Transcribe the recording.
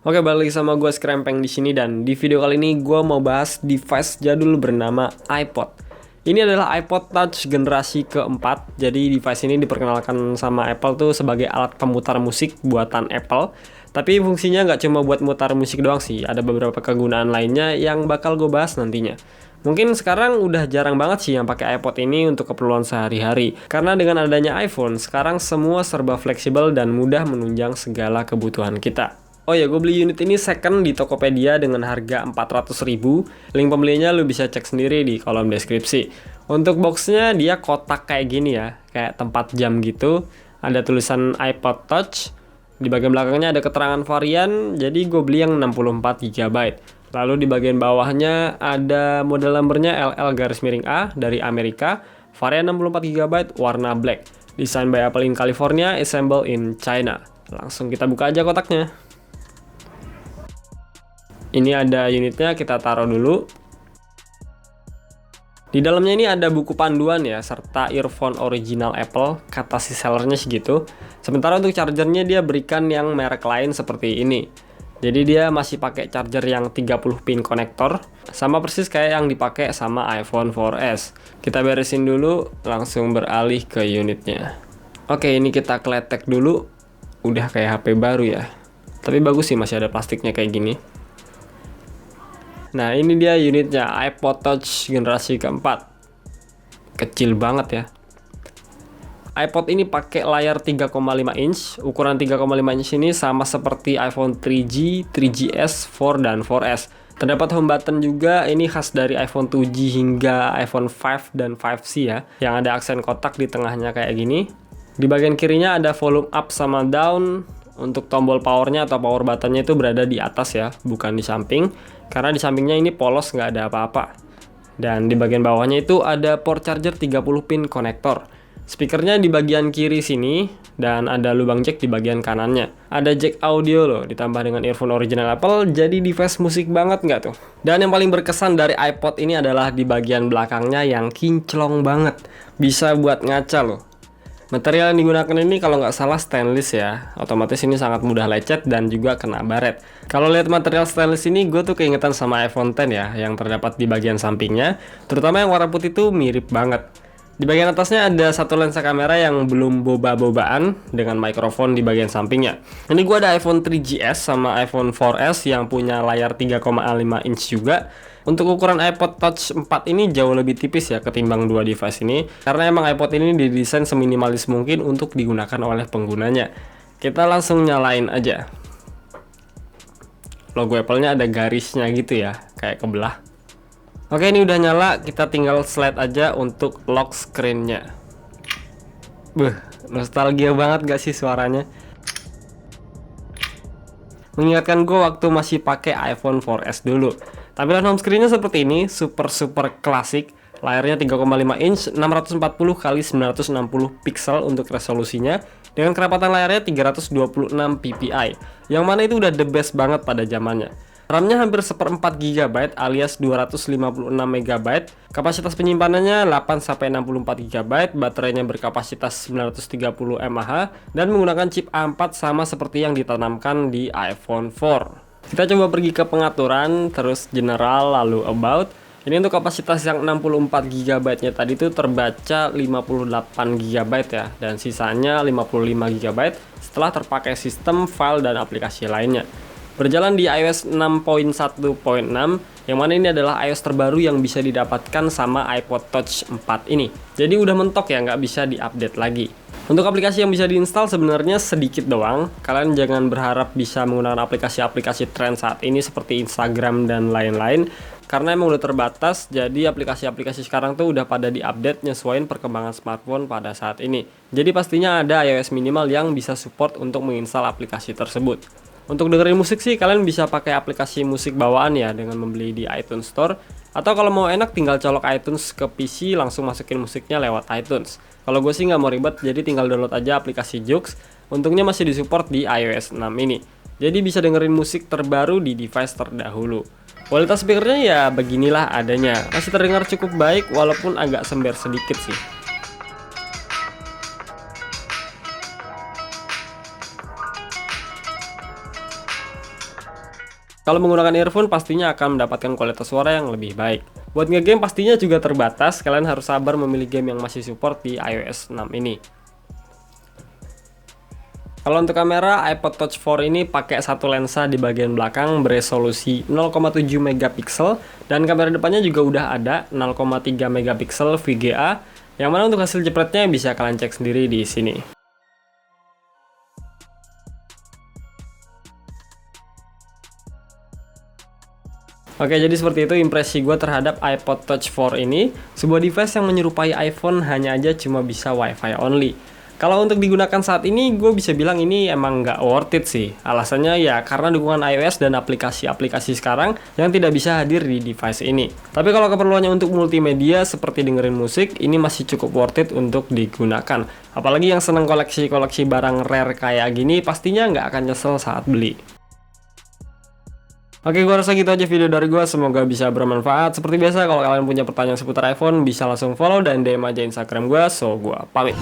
Oke, balik lagi sama gue Skrempeng di sini, dan di video kali ini gue mau bahas device jadul bernama iPod. Ini adalah iPod Touch generasi keempat. Jadi device ini diperkenalkan sama Apple tuh sebagai alat pemutar musik buatan Apple. Tapi fungsinya nggak cuma buat mutar musik doang sih. Ada beberapa kegunaan lainnya yang bakal gue bahas nantinya. Mungkin sekarang udah jarang banget sih yang pakai iPod ini untuk keperluan sehari-hari. Karena dengan adanya iPhone, sekarang semua serba fleksibel dan mudah menunjang segala kebutuhan kita. Oh ya, gue beli unit ini second di Tokopedia dengan harga 400.000. Link pembelinya lu bisa cek sendiri di kolom deskripsi. Untuk boxnya dia kotak kayak gini ya, kayak tempat jam gitu. Ada tulisan iPod Touch. Di bagian belakangnya ada keterangan varian, jadi gue beli yang 64 GB. Lalu di bagian bawahnya ada model numbernya LL-A dari Amerika. Varian 64 GB warna black. Desain by Apple in California, assemble in China. Langsung kita buka aja kotaknya. Ini ada unitnya, kita taruh dulu. Di dalamnya ini ada buku panduan ya, serta earphone original Apple, kata si sellernya segitu. Sementara untuk chargernya dia berikan yang merek lain seperti ini. Jadi dia masih pakai charger yang 30 pin konektor, sama persis kayak yang dipakai sama iPhone 4S. Kita beresin dulu, langsung beralih ke unitnya. Oke, ini kita kletek dulu. Udah kayak HP baru ya. Tapi bagus sih, masih ada plastiknya kayak gini. Nah, ini dia unitnya, iPod Touch generasi keempat. Kecil banget ya. iPod ini pakai layar 3,5 inch. Ukuran 3,5 inch ini sama seperti iPhone 3G, 3GS, 4, dan 4S. Terdapat home button juga, ini khas dari iPhone 2G hingga iPhone 5 dan 5C ya. Yang ada aksen kotak di tengahnya kayak gini. Di bagian kirinya ada volume up sama down. Untuk tombol powernya atau power buttonnya itu berada di atas ya, bukan di samping. Karena di sampingnya ini polos, nggak ada apa-apa. Dan di bagian bawahnya itu ada port charger 30 pin konektor. Speakernya di bagian kiri sini, dan ada lubang jack di bagian kanannya. Ada jack audio loh, ditambah dengan earphone original Apple, jadi device musik banget nggak tuh? Dan yang paling berkesan dari iPod ini adalah di bagian belakangnya yang kinclong banget. Bisa buat ngaca loh. Material yang digunakan ini kalau nggak salah stainless ya, otomatis ini sangat mudah lecet dan juga kena baret. Kalau lihat material stainless ini, gue tuh keingetan sama iPhone X ya, yang terdapat di bagian sampingnya, terutama yang warna putih tuh mirip banget. Di bagian atasnya ada satu lensa kamera yang belum boba-bobaan dengan mikrofon di bagian sampingnya. Ini gue ada iPhone 3GS sama iPhone 4S yang punya layar 3,5 inch juga. Untuk ukuran iPod Touch 4 ini jauh lebih tipis ya ketimbang dua device ini, karena emang iPod ini didesain seminimalis mungkin untuk digunakan oleh penggunanya. Kita langsung nyalain aja. Logo Apple-nya ada garisnya gitu ya, kayak kebelah. Oke, ini udah nyala, kita tinggal slide aja untuk lock screen-nya. Nostalgia banget gak sih suaranya? Mengingatkan gue waktu masih pakai iPhone 4S dulu. Tampilan home screen-nya seperti ini, super klasik. Layarnya 3,5 inch, 640 x 960 pixel untuk resolusinya, dengan kerapatan layarnya 326 ppi, yang mana itu udah the best banget pada zamannya. RAM-nya hampir 1/4 GB alias 256 MB, kapasitas penyimpanannya 8-64 GB, baterainya berkapasitas 930 mAh, dan menggunakan chip A4 sama seperti yang ditanamkan di iPhone 4. Kita coba pergi ke pengaturan, terus general, lalu about. Ini untuk kapasitas yang 64 GB-nya tadi itu terbaca 58 GB ya, dan sisanya 55 GB setelah terpakai sistem, file, dan aplikasi lainnya. Berjalan di iOS 6.1.6, yang mana ini adalah iOS terbaru yang bisa didapatkan sama iPod Touch 4 ini. Jadi udah mentok ya, nggak bisa diupdate lagi. Untuk aplikasi yang bisa diinstal sebenarnya sedikit doang. Kalian jangan berharap bisa menggunakan aplikasi-aplikasi tren saat ini seperti Instagram dan lain-lain, karena emang udah terbatas. Jadi aplikasi-aplikasi sekarang tuh udah pada diupdate nyesuaiin perkembangan smartphone pada saat ini. Jadi pastinya ada iOS minimal yang bisa support untuk menginstal aplikasi tersebut. Untuk dengerin musik sih kalian bisa pakai aplikasi musik bawaan ya, dengan membeli di iTunes Store. Atau kalau mau enak tinggal colok iTunes ke PC, langsung masukin musiknya lewat iTunes. Kalau gue sih nggak mau ribet, jadi tinggal download aja aplikasi Joox. Untungnya masih disupport di iOS 6 ini. Jadi bisa dengerin musik terbaru di device terdahulu. Kualitas speakernya ya beginilah adanya. Masih terdengar cukup baik walaupun agak sember sedikit sih. Kalau menggunakan earphone pastinya akan mendapatkan kualitas suara yang lebih baik. Buat ngegame pastinya juga terbatas, kalian harus sabar memilih game yang masih support di iOS 6 ini. Kalau untuk kamera, iPod Touch 4 ini pakai satu lensa di bagian belakang beresolusi 0,7 megapiksel dan kamera depannya juga udah ada 0,3 megapiksel VGA, yang mana untuk hasil jepretnya bisa kalian cek sendiri di sini. Oke, jadi seperti itu impresi gue terhadap iPod Touch 4 ini. Sebuah device yang menyerupai iPhone, hanya aja cuma bisa Wi-Fi only. Kalau untuk digunakan saat ini, gue bisa bilang ini emang nggak worth it sih. Alasannya ya karena dukungan iOS dan aplikasi-aplikasi sekarang yang tidak bisa hadir di device ini. Tapi kalau keperluannya untuk multimedia seperti dengerin musik, ini masih cukup worth it untuk digunakan. Apalagi yang seneng koleksi-koleksi barang rare kayak gini, pastinya nggak akan nyesel saat beli. Oke, gue rasa gitu aja video dari gue. Semoga bisa bermanfaat. Seperti biasa, kalau kalian punya pertanyaan seputar iPhone, bisa langsung follow dan DM aja Instagram gue. So, gue pamit.